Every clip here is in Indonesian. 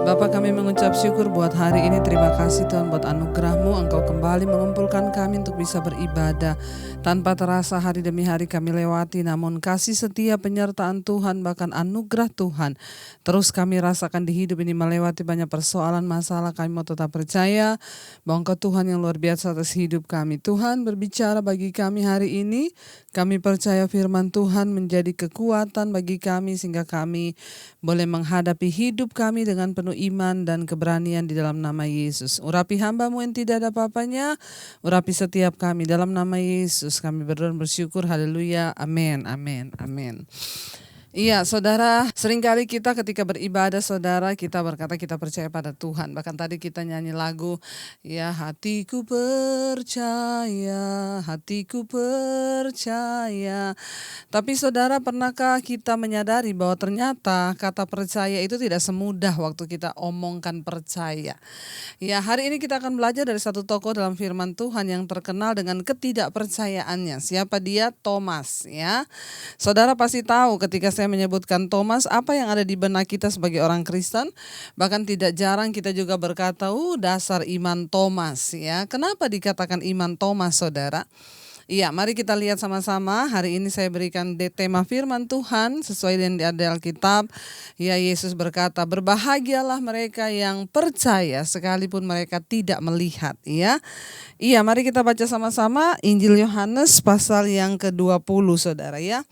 Bapa, kami mengucap syukur buat hari ini. Terima kasih Tuhan buat anugerah-Mu. Engkau kembali mengumpulkan kami untuk bisa beribadah. Tanpa terasa hari demi hari kami lewati, namun kasih setia penyertaan Tuhan, bahkan anugerah Tuhan, terus kami rasakan di hidup ini. Melewati banyak persoalan, masalah, kami mau tetap percaya bahwa Engkau Tuhan yang luar biasa atas hidup kami. Tuhan berbicara bagi kami hari ini. Kami percaya firman Tuhan menjadi kekuatan bagi kami sehingga kami boleh menghadapi hidup kami dengan penuh iman dan keberanian di dalam nama Yesus. Urapi hamba-Mu yang tidak ada apa-apanya, urapi setiap kami dalam nama Yesus. Kami berdoa dan bersyukur, haleluya, amin, amin, amin. Iya, saudara, seringkali kita ketika beribadah, saudara, kita berkata kita percaya pada Tuhan. Bahkan tadi kita nyanyi lagu, ya hatiku percaya, hatiku percaya. Tapi saudara, pernahkah kita menyadari bahwa ternyata kata percaya itu tidak semudah waktu kita omongkan percaya. Ya, hari ini kita akan belajar dari satu tokoh dalam firman Tuhan yang terkenal dengan ketidakpercayaannya. Siapa dia? Thomas, ya. Saudara pasti tahu ketika saya menyebutkan Thomas, apa yang ada di benak kita sebagai orang Kristen. Bahkan tidak jarang kita juga berkata, dasar iman Thomas, ya. Kenapa dikatakan iman Thomas, saudara? Iya, mari kita lihat sama-sama. Hari ini saya berikan tema firman Tuhan sesuai dengan di Alkitab. Ya, Yesus berkata, berbahagialah mereka yang percaya sekalipun mereka tidak melihat. Ya, iya, mari kita baca sama-sama Injil Yohanes pasal yang ke-20, saudara, ya.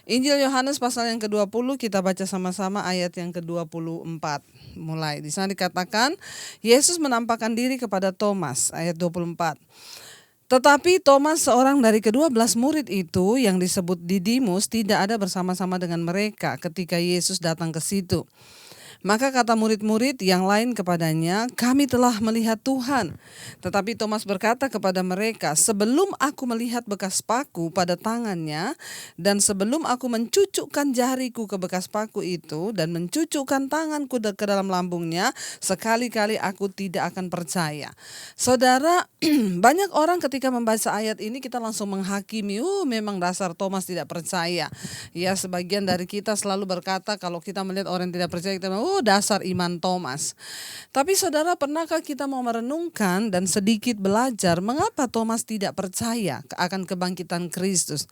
Injil Yohanes pasal yang ke-20, kita baca sama-sama ayat yang ke-24. Mulai di sana dikatakan, Yesus menampakkan diri kepada Thomas, ayat 24. Tetapi Thomas, seorang dari ke-12 murid itu yang disebut Didimus, tidak ada bersama-sama dengan mereka ketika Yesus datang ke situ. Maka kata murid-murid yang lain kepadanya, kami telah melihat Tuhan. Tetapi Thomas berkata kepada mereka, sebelum aku melihat bekas paku pada tangannya, dan sebelum aku mencucukkan jariku ke bekas paku itu, dan mencucukkan tanganku ke dalam lambungnya, sekali-kali aku tidak akan percaya. Saudara, banyak orang ketika membaca ayat ini kita langsung menghakimi, memang dasar Thomas tidak percaya. Ya, sebagian dari kita selalu berkata kalau kita melihat orang yang tidak percaya, kita bilang, dasar iman Thomas. Tapi saudara, pernahkah kita mau merenungkan dan sedikit belajar mengapa Thomas tidak percaya akan kebangkitan Kristus?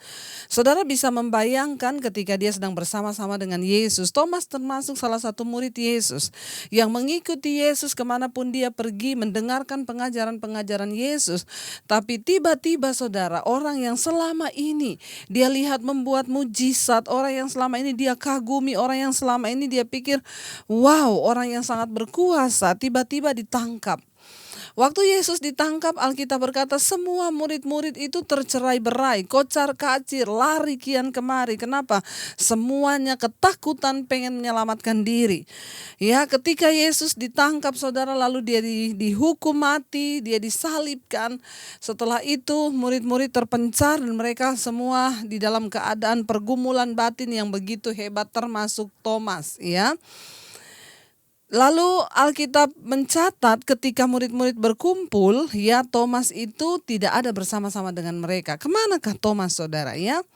Saudara bisa membayangkan ketika dia sedang bersama-sama dengan Yesus. Thomas termasuk salah satu murid Yesus yang mengikuti Yesus kemanapun dia pergi, mendengarkan pengajaran-pengajaran Yesus. Tapi tiba-tiba saudara, orang yang selama ini dia lihat membuat mujizat, orang yang selama ini dia kagumi, orang yang selama ini dia pikir, wow, orang yang sangat berkuasa, tiba-tiba ditangkap. Waktu Yesus ditangkap, Alkitab berkata semua murid-murid itu tercerai-berai, kocar-kacir, lari kian kemari. Kenapa? Semuanya ketakutan pengen menyelamatkan diri. Ya, ketika Yesus ditangkap, saudara, lalu dia dihukum mati, dia disalibkan. Setelah itu murid-murid terpencar dan mereka semua di dalam keadaan pergumulan batin yang begitu hebat, termasuk Thomas, ya. Lalu Alkitab mencatat ketika murid-murid berkumpul, ya, Thomas itu tidak ada bersama-sama dengan mereka. Kemanakah Thomas, saudara, ya?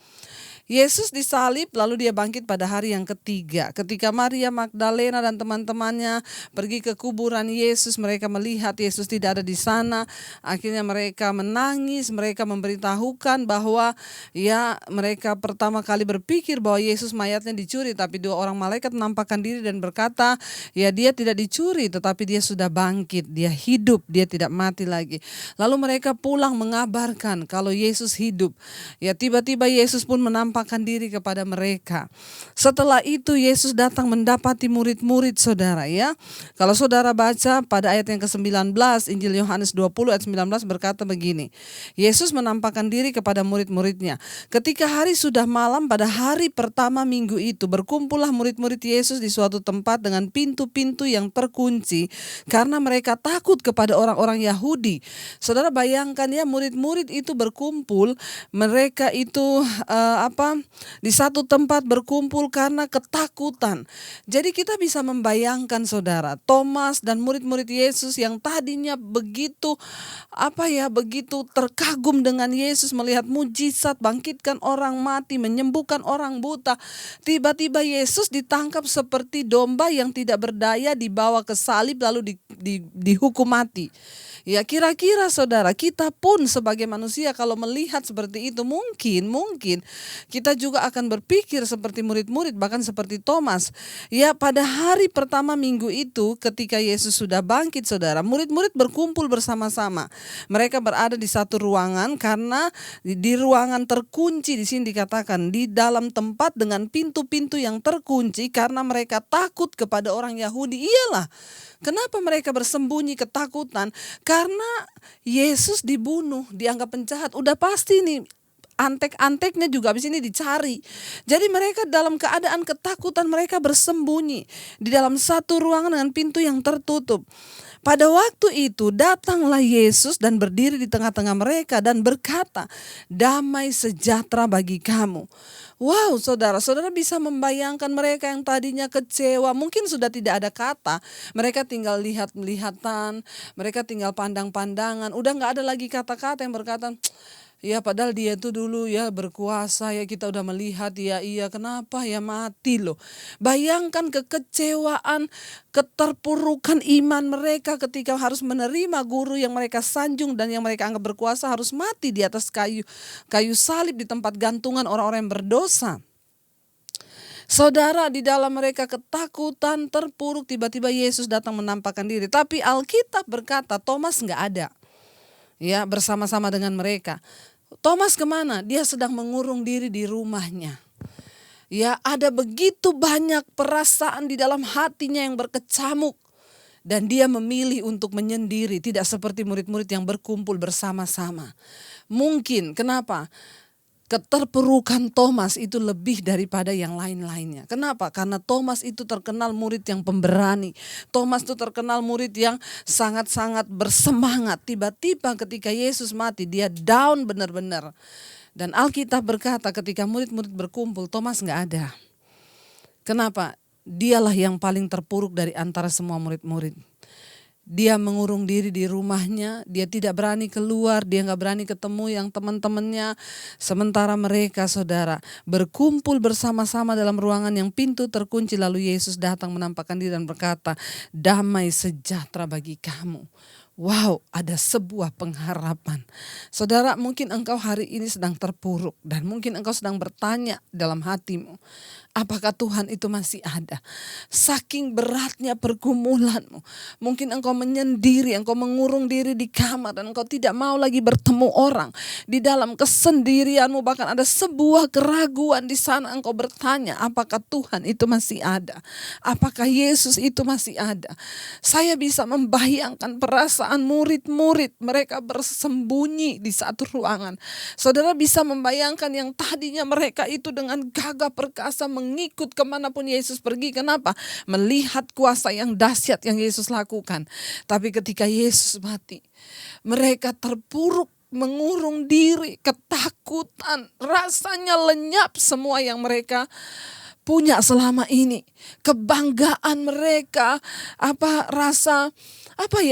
Yesus disalib lalu dia bangkit pada hari yang ketiga. Ketika Maria Magdalena dan teman-temannya pergi ke kuburan Yesus, mereka melihat Yesus tidak ada di sana. Akhirnya mereka menangis, mereka memberitahukan bahwa ya mereka pertama kali berpikir bahwa Yesus mayatnya dicuri, tapi dua orang malaikat menampakkan diri dan berkata, ya dia tidak dicuri tetapi dia sudah bangkit, dia hidup, dia tidak mati lagi. Lalu mereka pulang mengabarkan kalau Yesus hidup. Ya tiba-tiba Yesus pun menampakkan diri kepada mereka. Setelah itu Yesus datang mendapati murid-murid, saudara, ya. Kalau saudara baca pada ayat yang ke-19, Injil Yohanes 20 ayat 19 berkata begini. Yesus menampakkan diri kepada murid-muridnya. Ketika hari sudah malam pada hari pertama minggu itu, berkumpullah murid-murid Yesus di suatu tempat dengan pintu-pintu yang terkunci karena mereka takut kepada orang-orang Yahudi. Saudara bayangkan ya, murid-murid itu berkumpul, mereka itu di satu tempat berkumpul karena ketakutan. Jadi kita bisa membayangkan saudara, Thomas dan murid-murid Yesus yang tadinya begitu begitu terkagum dengan Yesus, melihat mujizat, bangkitkan orang mati, menyembuhkan orang buta. Tiba-tiba Yesus ditangkap seperti domba yang tidak berdaya, dibawa ke salib lalu dihukum mati. Ya, kira-kira saudara, kita pun sebagai manusia kalau melihat seperti itu mungkin kita juga akan berpikir seperti murid-murid, bahkan seperti Thomas. Ya, pada hari pertama minggu itu ketika Yesus sudah bangkit saudara, murid-murid berkumpul bersama-sama. Mereka berada di satu ruangan karena di ruangan terkunci, di sini dikatakan di dalam tempat dengan pintu-pintu yang terkunci karena mereka takut kepada orang Yahudi. Iyalah, kenapa mereka bersembunyi ketakutan? Karena Yesus dibunuh, dianggap penjahat. Udah pasti nih, antek-anteknya juga habis ini dicari. Jadi mereka dalam keadaan ketakutan, mereka bersembunyi di dalam satu ruangan dengan pintu yang tertutup. Pada waktu itu datanglah Yesus dan berdiri di tengah-tengah mereka dan berkata, "Damai sejahtera bagi kamu." Wow, saudara bisa membayangkan mereka yang tadinya kecewa, mungkin sudah tidak ada kata, mereka tinggal lihat-lihatan, mereka tinggal pandang-pandangan, udah gak ada lagi kata-kata yang berkata, ya padahal dia itu dulu ya berkuasa, ya kita udah melihat, ya iya kenapa ya mati loh. Bayangkan kekecewaan, keterpurukan iman mereka ketika harus menerima guru yang mereka sanjung dan yang mereka anggap berkuasa harus mati di atas kayu salib di tempat gantungan orang-orang yang berdosa. Saudara, di dalam mereka ketakutan, terpuruk, tiba-tiba Yesus datang menampakkan diri. Tapi Alkitab berkata Thomas gak ada, ya, bersama-sama dengan mereka. Thomas kemana? Dia sedang mengurung diri di rumahnya. Ya, ada begitu banyak perasaan di dalam hatinya yang berkecamuk. Dan dia memilih untuk menyendiri, tidak seperti murid-murid yang berkumpul bersama-sama. Mungkin, kenapa? Keterpurukan Thomas itu lebih daripada yang lain-lainnya. Kenapa? Karena Thomas itu terkenal murid yang pemberani. Thomas itu terkenal murid yang sangat-sangat bersemangat. Tiba-tiba ketika Yesus mati, dia down benar-benar. Dan Alkitab berkata ketika murid-murid berkumpul, Thomas gak ada. Kenapa? Dialah yang paling terpuruk dari antara semua murid-murid. Dia mengurung diri di rumahnya, dia tidak berani keluar, dia gak berani ketemu yang teman-temannya. Sementara mereka saudara berkumpul bersama-sama dalam ruangan yang pintu terkunci, lalu Yesus datang menampakkan diri dan berkata, "Damai sejahtera bagi kamu." Wow, ada sebuah pengharapan. Saudara, mungkin engkau hari ini sedang terpuruk dan mungkin engkau sedang bertanya dalam hatimu, apakah Tuhan itu masih ada? Saking beratnya pergumulanmu, mungkin engkau menyendiri, engkau mengurung diri di kamar dan engkau tidak mau lagi bertemu orang. Di dalam kesendirianmu bahkan ada sebuah keraguan di sana, engkau bertanya, apakah Tuhan itu masih ada? Apakah Yesus itu masih ada? Saya bisa membayangkan perasaan murid-murid, mereka bersembunyi di satu ruangan. Saudara bisa membayangkan yang tadinya mereka itu dengan gagah perkasa mengikut kemanapun Yesus pergi. Kenapa? Melihat kuasa yang dahsyat yang Yesus lakukan. Tapi ketika Yesus mati, mereka terpuruk, mengurung diri, ketakutan, rasanya lenyap semua yang mereka punya selama ini. Kebanggaan mereka,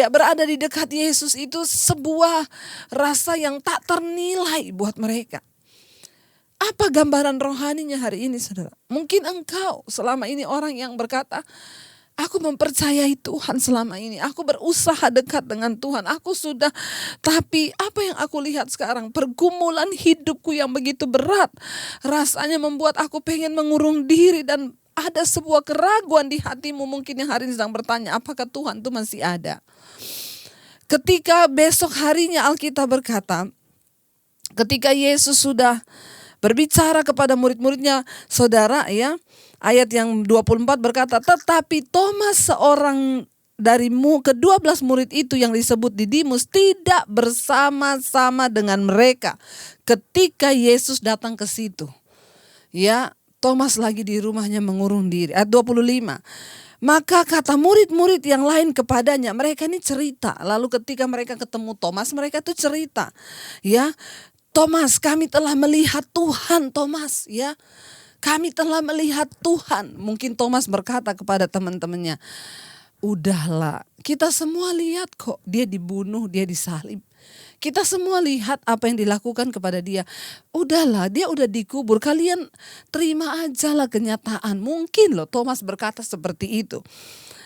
berada di dekat Yesus itu sebuah rasa yang tak ternilai buat mereka. Apa gambaran rohaninya hari ini saudara? Mungkin engkau selama ini orang yang berkata, aku mempercayai Tuhan selama ini, aku berusaha dekat dengan Tuhan, tapi apa yang aku lihat sekarang, pergumulan hidupku yang begitu berat, rasanya membuat aku pengen mengurung diri dan ada sebuah keraguan di hatimu mungkin yang hari ini sedang bertanya, apakah Tuhan itu masih ada? Ketika besok harinya Alkitab berkata, ketika Yesus sudah berbicara kepada murid-muridnya, saudara ya, ayat yang 24 berkata, tetapi Thomas seorang dari ke-12 murid itu yang disebut Didimus tidak bersama-sama dengan mereka ketika Yesus datang ke situ. Ya, Thomas lagi di rumahnya mengurung diri. Ayat 25. Maka kata murid-murid yang lain kepadanya, mereka ini cerita. Lalu ketika mereka ketemu Thomas, mereka tuh cerita. Ya, Thomas, kami telah melihat Tuhan, Thomas, ya. Kami telah melihat Tuhan. Mungkin Thomas berkata kepada teman-temannya, udahlah, kita semua lihat kok dia dibunuh, dia disalib. Kita semua lihat apa yang dilakukan kepada dia. Udahlah, dia udah dikubur, kalian terima aja lah kenyataan. Mungkin loh Thomas berkata seperti itu.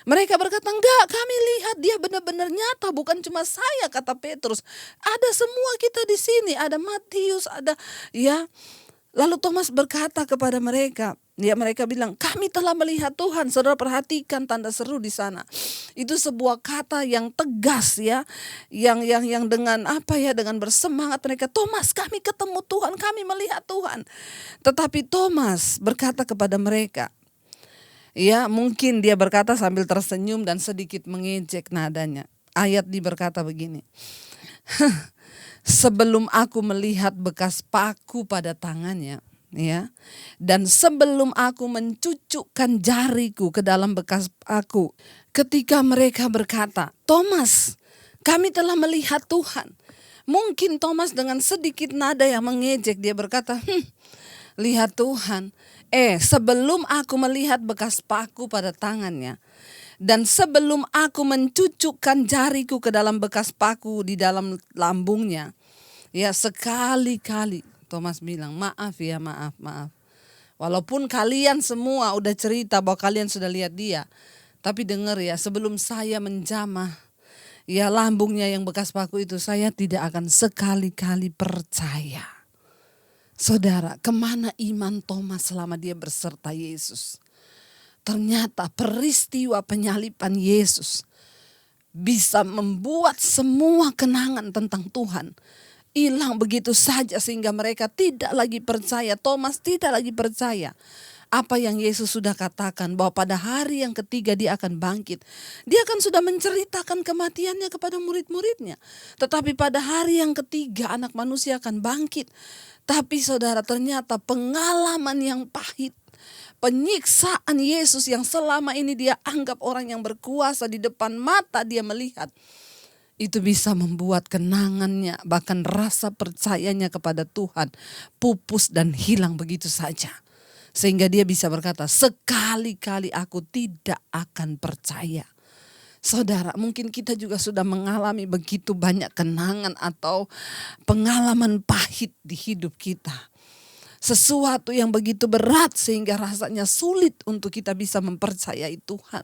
Mereka berkata, enggak, kami lihat dia benar-benar nyata, bukan cuma saya, kata Petrus. Ada semua kita di sini, ada Matius, ada ya. Lalu Thomas berkata kepada mereka, ya mereka bilang, kami telah melihat Tuhan. Saudara perhatikan tanda seru di sana. Itu sebuah kata yang tegas ya, yang dengan apa ya, dengan bersemangat mereka, Thomas, kami ketemu Tuhan, kami melihat Tuhan. Tetapi Thomas berkata kepada mereka, ya mungkin dia berkata sambil tersenyum dan sedikit mengejek nadanya. Ayat berkata begini, sebelum aku melihat bekas paku pada tangannya, ya, dan sebelum aku mencucukkan jariku ke dalam bekas paku. Ketika mereka berkata, Thomas, kami telah melihat Tuhan. Mungkin Thomas dengan sedikit nada yang mengejek, dia berkata, lihat Tuhan. Sebelum aku melihat bekas paku pada tangannya, dan sebelum aku mencucukkan jariku ke dalam bekas paku di dalam lambungnya, ya sekali-kali Thomas bilang, maaf ya, maaf. Walaupun kalian semua udah cerita bahwa kalian sudah lihat dia, tapi dengar ya, sebelum saya menjamah ya lambungnya yang bekas paku itu, saya tidak akan sekali-kali percaya. Saudara, kemana iman Thomas selama dia berserta Yesus? Ternyata peristiwa penyaliban Yesus bisa membuat semua kenangan tentang Tuhan hilang begitu saja, sehingga mereka tidak lagi percaya. Thomas tidak lagi percaya apa yang Yesus sudah katakan, bahwa pada hari yang ketiga dia akan bangkit. Dia kan sudah menceritakan kematiannya kepada murid-muridnya. Tetapi pada hari yang ketiga anak manusia akan bangkit. Tapi saudara, ternyata pengalaman yang pahit, penyiksaan Yesus yang selama ini dia anggap orang yang berkuasa, di depan mata dia melihat, itu bisa membuat kenangannya, bahkan rasa percayanya kepada Tuhan pupus dan hilang begitu saja. Sehingga dia bisa berkata, sekali-kali aku tidak akan percaya. Saudara, mungkin kita juga sudah mengalami begitu banyak kenangan atau pengalaman pahit di hidup kita. Sesuatu yang begitu berat sehingga rasanya sulit untuk kita bisa mempercayai Tuhan.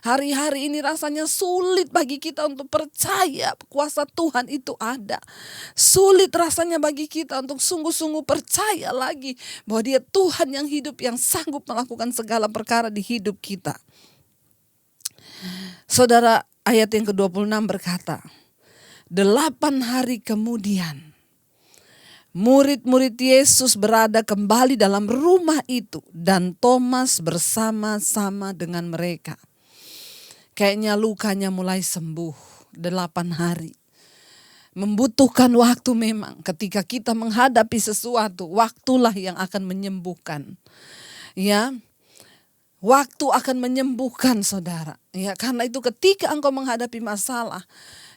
Hari-hari ini rasanya sulit bagi kita untuk percaya kuasa Tuhan itu ada. Sulit rasanya bagi kita untuk sungguh-sungguh percaya lagi bahwa Dia Tuhan yang hidup, yang sanggup melakukan segala perkara di hidup kita. Saudara, ayat yang ke-26 berkata, 8 hari kemudian murid-murid Yesus berada kembali dalam rumah itu, dan Thomas bersama-sama dengan mereka. Kayaknya lukanya mulai sembuh. 8 hari. Membutuhkan waktu memang. Ketika kita menghadapi sesuatu, waktulah yang akan menyembuhkan. Ya, waktu akan menyembuhkan saudara. Ya, karena itu ketika engkau menghadapi masalah,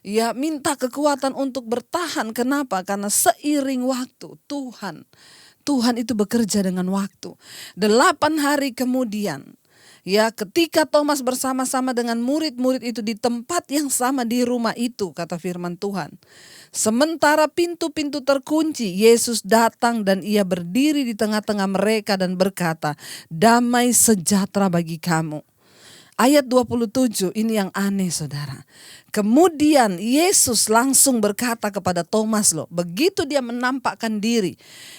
ya minta kekuatan untuk bertahan. Kenapa? Karena seiring waktu Tuhan itu bekerja dengan waktu. 8 hari kemudian, ya ketika Thomas bersama-sama dengan murid-murid itu di tempat yang sama di rumah itu, kata firman Tuhan. Sementara pintu-pintu terkunci, Yesus datang dan ia berdiri di tengah-tengah mereka dan berkata, damai sejahtera bagi kamu. Ayat 27 ini yang aneh saudara. Kemudian Yesus langsung berkata kepada Thomas loh. Begitu dia menampakkan diri,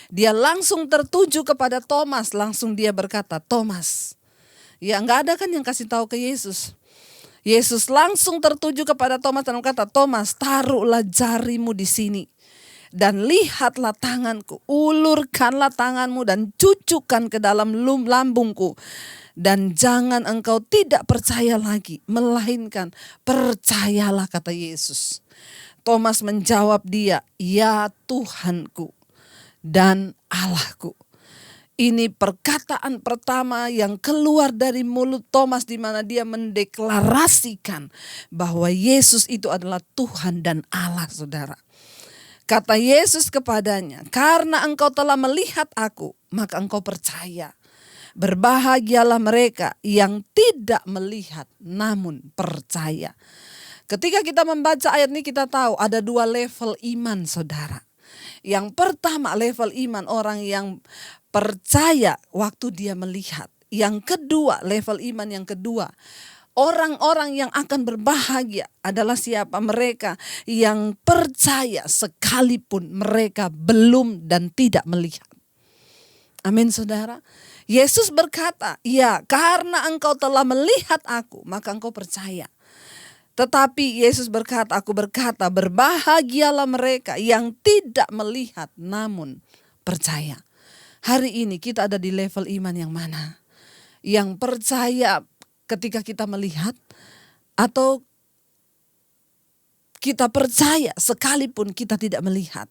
dia langsung tertuju kepada Thomas. Langsung dia berkata, Thomas. Ya gak ada kan yang kasih tahu ke Yesus. Yesus langsung tertuju kepada Thomas dan berkata, Thomas, taruhlah jarimu di sini. Dan lihatlah tanganku, ulurkanlah tanganmu dan cucukkan ke dalam lambungku. Dan jangan engkau tidak percaya lagi, melainkan percayalah, kata Yesus. Thomas menjawab dia, ya Tuhanku dan Allahku. Ini perkataan pertama yang keluar dari mulut Thomas, di mana dia mendeklarasikan bahwa Yesus itu adalah Tuhan dan Allah, saudara. Kata Yesus kepadanya, "Karena engkau telah melihat aku, maka engkau percaya. Berbahagialah mereka yang tidak melihat namun percaya." Ketika kita membaca ayat ini kita tahu ada dua level iman, saudara. Yang pertama level iman orang yang percaya waktu dia melihat. Yang kedua level iman yang kedua, orang-orang yang akan berbahagia adalah siapa? Mereka yang percaya sekalipun mereka belum dan tidak melihat. Amin, saudara. Yesus berkata, "Ya, karena engkau telah melihat aku, maka engkau percaya." Tetapi Yesus berkata, "Aku berkata, berbahagialah mereka yang tidak melihat namun percaya." Hari ini kita ada di level iman yang mana? Yang percaya ketika kita melihat, atau kita percaya sekalipun kita tidak melihat?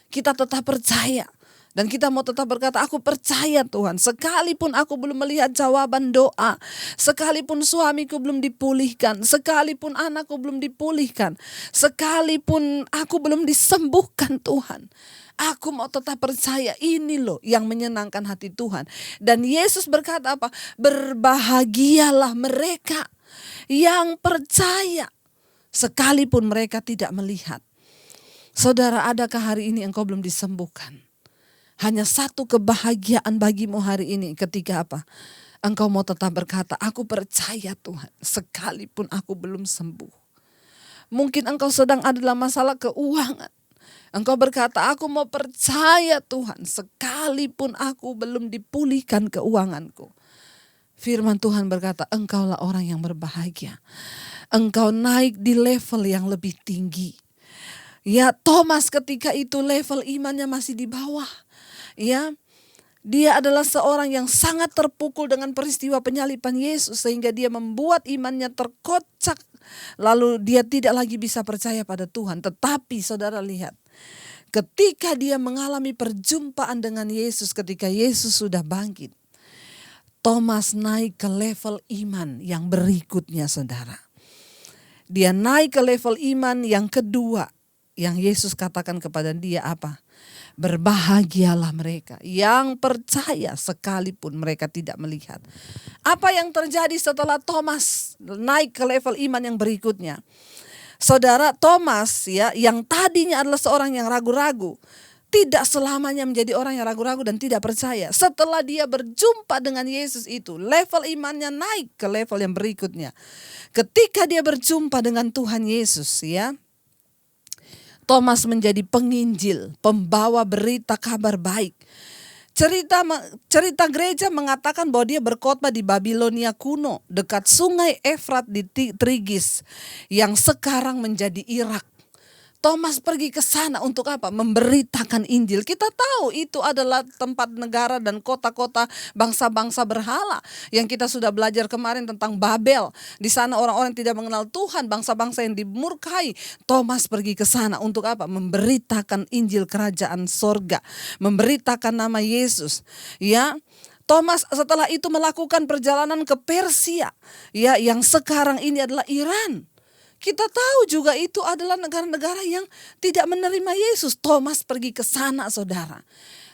Kita tetap percaya. Dan kita mau tetap berkata, "Aku percaya Tuhan, sekalipun aku belum melihat jawaban doa, sekalipun suamiku belum dipulihkan, sekalipun anakku belum dipulihkan, sekalipun aku belum disembuhkan Tuhan, aku mau tetap percaya." Ini loh yang menyenangkan hati Tuhan. Dan Yesus berkata apa? Berbahagialah mereka yang percaya sekalipun mereka tidak melihat. Saudara, adakah hari ini engkau belum disembuhkan? Hanya satu kebahagiaan bagimu hari ini ketika apa? Engkau mau tetap berkata, "Aku percaya Tuhan, sekalipun aku belum sembuh." Mungkin engkau sedang ada dalam masalah keuangan. Engkau berkata, "Aku mau percaya Tuhan, sekalipun aku belum dipulihkan keuanganku." Firman Tuhan berkata, engkaulah orang yang berbahagia. Engkau naik di level yang lebih tinggi. Ya, Thomas ketika itu level imannya masih di bawah. Ya, dia adalah seorang yang sangat terpukul dengan peristiwa penyaliban Yesus sehingga dia membuat imannya terkocak. Lalu dia tidak lagi bisa percaya pada Tuhan. Tetapi saudara lihat, ketika dia mengalami perjumpaan dengan Yesus ketika Yesus sudah bangkit, Thomas naik ke level iman yang berikutnya, saudara. Dia naik ke level iman yang kedua yang Yesus katakan kepada dia apa? Berbahagialah mereka yang percaya sekalipun mereka tidak melihat. Apa yang terjadi setelah Thomas naik ke level iman yang berikutnya? Saudara, Thomas ya, yang tadinya adalah seorang yang ragu-ragu, tidak selamanya menjadi orang yang ragu-ragu dan tidak percaya. Setelah dia berjumpa dengan Yesus itu, level imannya naik ke level yang berikutnya. Ketika dia berjumpa dengan Tuhan Yesus ya, Thomas menjadi penginjil, pembawa berita kabar baik. Cerita gereja mengatakan bahwa dia berkhotbah di Babilonia kuno, dekat sungai Efrat di Trigis, yang sekarang menjadi Irak. Thomas pergi ke sana untuk apa? Memberitakan Injil. Kita tahu itu adalah tempat negara dan kota-kota bangsa-bangsa berhala. Yang kita sudah belajar kemarin tentang Babel. Di sana orang-orang tidak mengenal Tuhan, bangsa-bangsa yang dimurkai. Thomas pergi ke sana untuk apa? Memberitakan Injil kerajaan sorga. Memberitakan nama Yesus. Ya. Thomas setelah itu melakukan perjalanan ke Persia. Ya, yang sekarang ini adalah Iran. Kita tahu juga itu adalah negara-negara yang tidak menerima Yesus. Thomas pergi ke sana, saudara.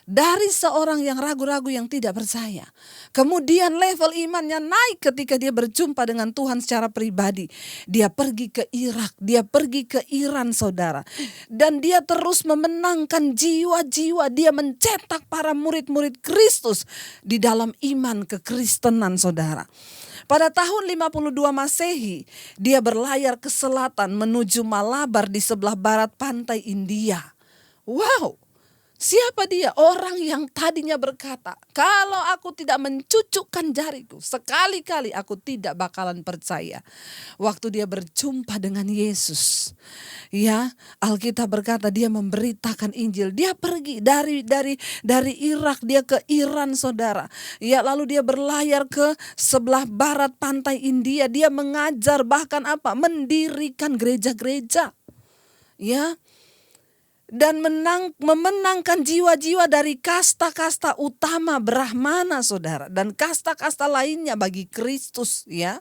Dari seorang yang ragu-ragu yang tidak percaya. Kemudian level imannya naik ketika dia berjumpa dengan Tuhan secara pribadi. Dia pergi ke Irak, dia pergi ke Iran, saudara. Dan dia terus memenangkan jiwa-jiwa. Dia mencetak para murid-murid Kristus di dalam iman kekristenan, saudara. Pada tahun 52 Masehi, dia berlayar ke selatan menuju Malabar di sebelah barat pantai India. Wow, siapa dia? Orang yang tadinya berkata, "Kalau aku tidak mencucukkan jariku, sekali-kali aku tidak bakalan percaya." Waktu dia berjumpa dengan Yesus, ya, Alkitab berkata dia memberitakan Injil. Dia pergi dari Irak, dia ke Iran, saudara. Ya, lalu dia berlayar ke sebelah barat pantai India. Dia mengajar, bahkan apa? Mendirikan gereja-gereja. Ya. Dan memenangkan jiwa-jiwa dari kasta-kasta utama Brahmana, saudara, dan kasta-kasta lainnya bagi Kristus, ya.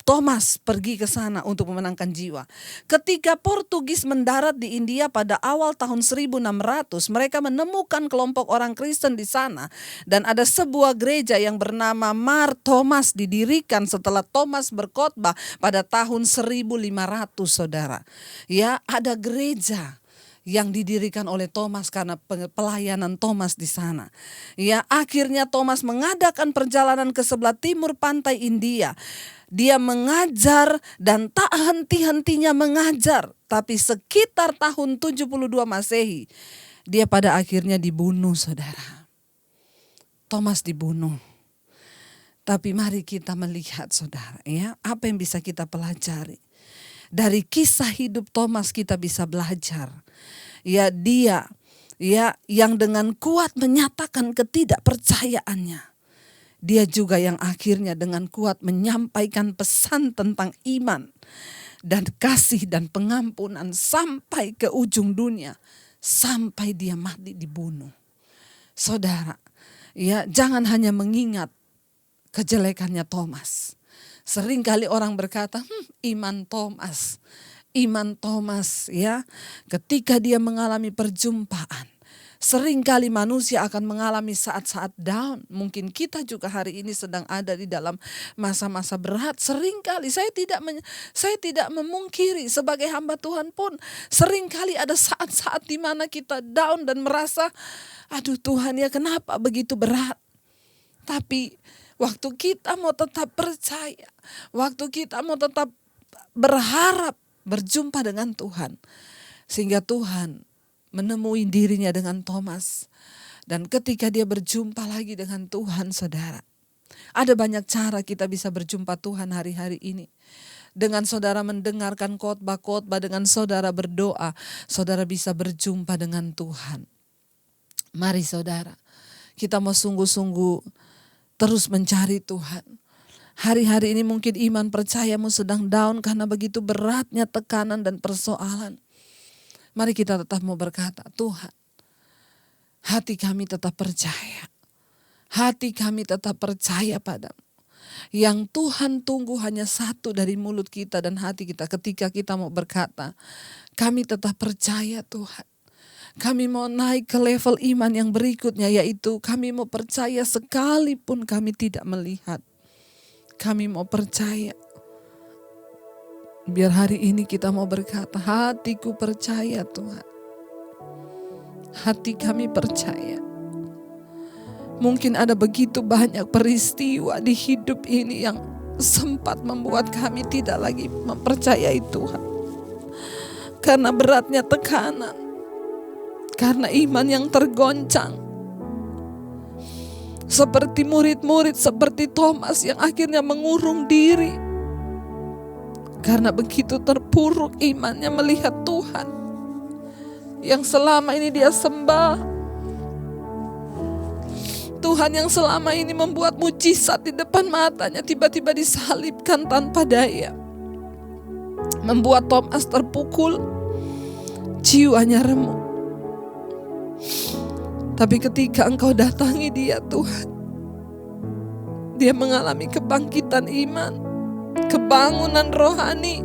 Thomas pergi ke sana untuk memenangkan jiwa. Ketika Portugis mendarat di India pada awal tahun 1600, mereka menemukan kelompok orang Kristen di sana. Dan ada sebuah gereja yang bernama Mar Thomas didirikan setelah Thomas berkhotbah pada tahun 1500, saudara. Ya, ada gereja yang didirikan oleh Thomas karena pelayanan Thomas di sana. Ya, akhirnya Thomas mengadakan perjalanan ke sebelah timur pantai India. Dia mengajar dan tak henti-hentinya mengajar. Tapi sekitar tahun 72 Masehi, dia pada akhirnya dibunuh, saudara. Thomas dibunuh. Tapi mari kita melihat, saudara, ya, apa yang bisa kita pelajari. Dari kisah hidup Thomas kita bisa belajar. Ya, dia yang dengan kuat menyatakan ketidakpercayaannya. Dia juga yang akhirnya dengan kuat menyampaikan pesan tentang iman dan kasih dan pengampunan sampai ke ujung dunia, sampai dia mati dibunuh. Saudara, ya, jangan hanya mengingat kejelekannya Thomas. Seringkali orang berkata, iman Thomas, ya, ketika dia mengalami perjumpaan. Seringkali manusia akan mengalami saat-saat down. Mungkin kita juga hari ini sedang ada di dalam masa-masa berat. Seringkali saya tidak memungkiri, sebagai hamba Tuhan pun seringkali ada saat-saat di mana kita down dan merasa, aduh Tuhan, ya kenapa begitu berat. Tapi waktu kita mau tetap percaya, waktu kita mau tetap berharap berjumpa dengan Tuhan, sehingga Tuhan menemui dirinya dengan Thomas. Dan ketika dia berjumpa lagi dengan Tuhan, saudara, ada banyak cara kita bisa berjumpa Tuhan hari-hari ini. Dengan saudara mendengarkan khotbah-khotbah, dengan saudara berdoa, saudara bisa berjumpa dengan Tuhan. Mari saudara, kita mau sungguh-sungguh terus mencari Tuhan. Hari-hari ini mungkin iman percayamu sedang down karena begitu beratnya tekanan dan persoalan. Mari kita tetap mau berkata, Tuhan, hati kami tetap percaya. Hati kami tetap percaya padamu. Yang Tuhan tunggu hanya satu dari mulut kita dan hati kita ketika kita mau berkata, kami tetap percaya Tuhan. Kami mau naik ke level iman yang berikutnya, yaitu kami mau percaya sekalipun kami tidak melihat. Kami mau percaya. Biar hari ini kita mau berkata, hatiku percaya Tuhan. Hati kami percaya. Mungkin ada begitu banyak peristiwa di hidup ini yang sempat membuat kami tidak lagi mempercayai Tuhan. Karena beratnya tekanan. Karena iman yang tergoncang. Seperti murid-murid seperti Thomas yang akhirnya mengurung diri. Karena begitu terpuruk imannya melihat Tuhan. Yang selama ini dia sembah. Tuhan yang selama ini membuat mujizat di depan matanya tiba-tiba disalibkan tanpa daya. Membuat Thomas terpukul. Jiwanya remuk. Tapi ketika Engkau datangi dia Tuhan, dia mengalami kebangkitan iman, kebangunan rohani.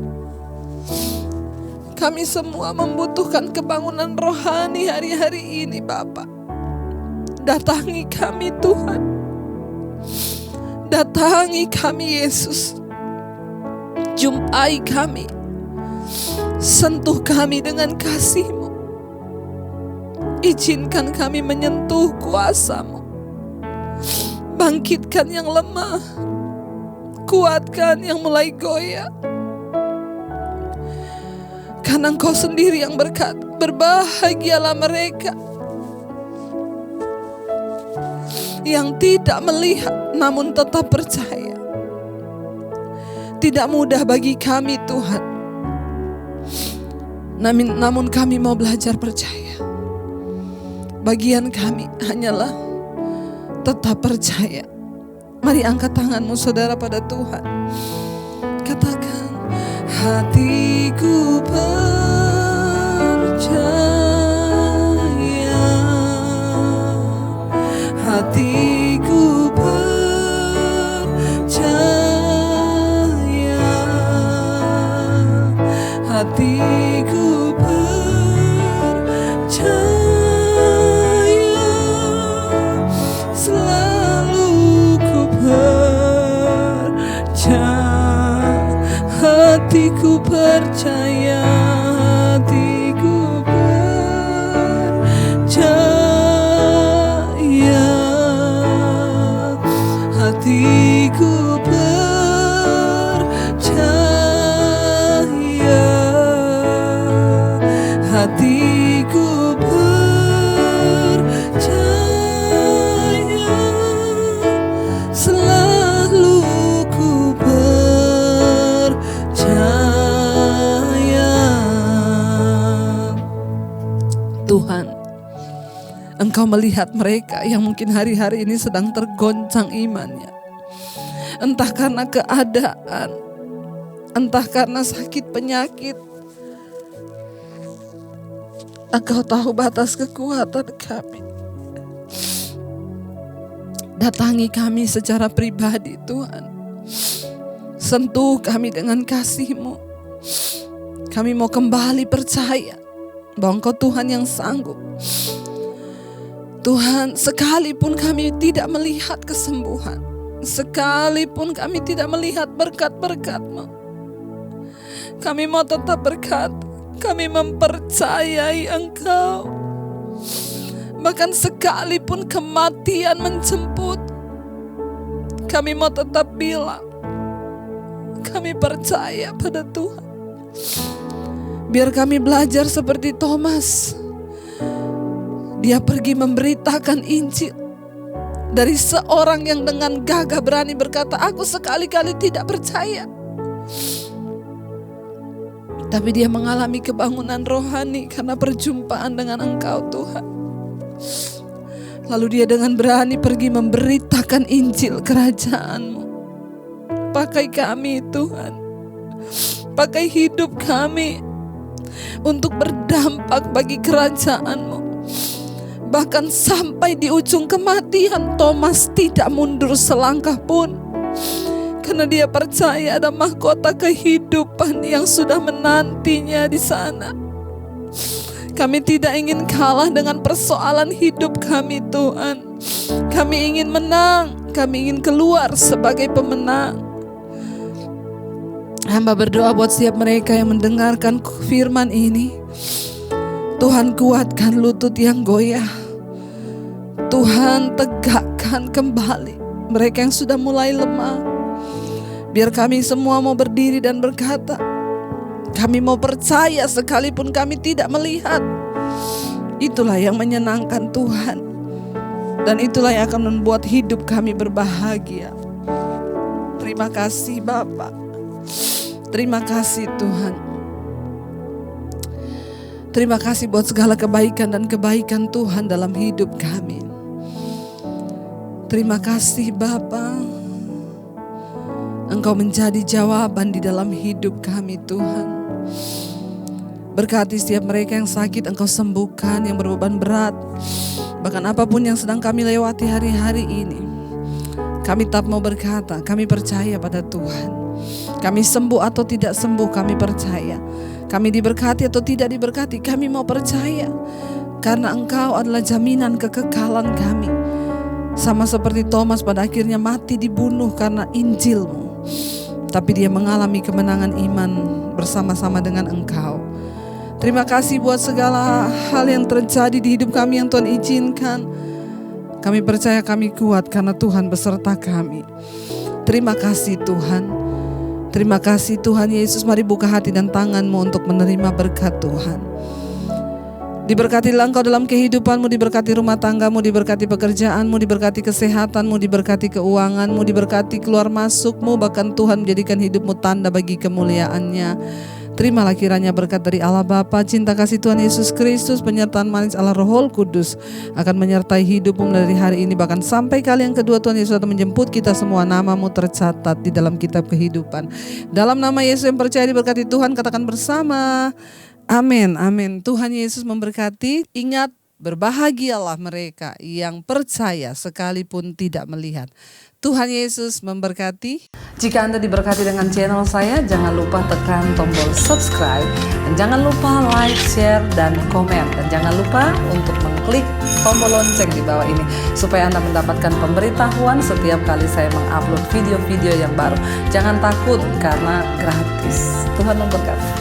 Kami semua membutuhkan kebangunan rohani hari-hari ini Bapa. Datangi kami Tuhan. Datangi kami Yesus. Jumpai kami. Sentuh kami dengan kasih-Mu. Izinkan kami menyentuh kuasa-Mu. Bangkitkan yang lemah. Kuatkan yang mulai goyah. Karena Engkau sendiri yang berkata, berbahagialah mereka yang tidak melihat namun tetap percaya. Tidak mudah bagi kami Tuhan. Namun kami mau belajar percaya. Bagian kami hanyalah tetap percaya. Mari angkat tanganmu saudara pada Tuhan. Katakan, hatiku percaya. Hatiku percaya. hatiku percaya, selalu ku percaya, hatiku percaya, hatiku percaya, hatiku percaya, hatiku percaya, selalu ku percaya. Tuhan, Engkau melihat mereka yang mungkin hari-hari ini sedang tergoncang imannya. Entah karena keadaan, entah karena sakit penyakit. Engkau tahu batas kekuatan kami. Datangi kami secara pribadi Tuhan. Sentuh kami dengan kasih-Mu. Kami mau kembali percaya bahwa Engkau Tuhan yang sanggup. Tuhan, sekalipun kami tidak melihat kesembuhan, sekalipun kami tidak melihat berkat-berkat-Mu, kami mau tetap berkata, kami mempercayai Engkau. Bahkan sekalipun kematian menjemput, kami mau tetap bilang, kami percaya pada Tuhan. Biar kami belajar seperti Thomas. Dia pergi memberitakan Injil dari seorang yang dengan gagah berani berkata, aku sekali-kali tidak percaya. Tapi dia mengalami kebangunan rohani karena perjumpaan dengan Engkau Tuhan. Lalu dia dengan berani pergi memberitakan Injil kerajaan-Mu. Pakai kami Tuhan, pakai hidup kami untuk berdampak bagi kerajaan-Mu. Bahkan sampai di ujung kematian, Thomas tidak mundur selangkah pun. Karena dia percaya ada mahkota kehidupan yang sudah menantinya di sana. Kami tidak ingin kalah dengan persoalan hidup kami Tuhan. Kami ingin menang, kami ingin keluar sebagai pemenang. Hamba berdoa buat setiap mereka yang mendengarkan firman ini. Tuhan, kuatkan lutut yang goyah. Tuhan, tegakkan kembali mereka yang sudah mulai lemah. Biar kami semua mau berdiri dan berkata, kami mau percaya sekalipun kami tidak melihat. Itulah yang menyenangkan Tuhan. Dan itulah yang akan membuat hidup kami berbahagia. Terima kasih Bapa. Terima kasih Tuhan. Terima kasih buat segala kebaikan dan kebaikan Tuhan dalam hidup kami. Terima kasih Bapa. Engkau menjadi jawaban di dalam hidup kami Tuhan. Berkati setiap mereka yang sakit, Engkau sembuhkan, yang berbeban berat. Bahkan apapun yang sedang kami lewati hari-hari ini, kami tetap mau berkata, kami percaya pada Tuhan. Kami sembuh atau tidak sembuh, kami percaya. Kami diberkati atau tidak diberkati, kami mau percaya. Karena Engkau adalah jaminan kekekalan kami. Sama seperti Thomas pada akhirnya mati dibunuh karena Injil-Mu. Tapi dia mengalami kemenangan iman bersama-sama dengan Engkau. Terima kasih buat segala hal yang terjadi di hidup kami yang Tuhan izinkan. Kami percaya kami kuat karena Tuhan beserta kami. Terima kasih Tuhan. Terima kasih Tuhan Yesus. Mari buka hati dan tangan-Mu untuk menerima berkat Tuhan. Diberkatilah Engkau dalam kehidupanmu, diberkati rumah tanggamu, diberkati pekerjaanmu, diberkati kesehatanmu, diberkati keuanganmu, diberkati keluar masukmu. Bahkan Tuhan menjadikan hidupmu tanda bagi kemuliaan-Nya. Terimalah kiranya berkat dari Allah Bapa, cinta kasih Tuhan Yesus Kristus, penyertaan manis Allah Roh Kudus akan menyertai hidupmu dari hari ini. Bahkan sampai kali yang kedua Tuhan Yesus akan menjemput kita semua, namamu tercatat di dalam kitab kehidupan. Dalam nama Yesus yang percaya diberkati Tuhan, katakan bersama. Amin, amin. Tuhan Yesus memberkati. Ingat, berbahagialah mereka yang percaya sekalipun tidak melihat. Tuhan Yesus memberkati. Jika Anda diberkati dengan channel saya, jangan lupa tekan tombol subscribe. Dan jangan lupa like, share, dan komen. Dan jangan lupa untuk mengklik tombol lonceng di bawah ini, supaya Anda mendapatkan pemberitahuan setiap kali saya mengupload video-video yang baru. Jangan takut karena gratis. Tuhan memberkati.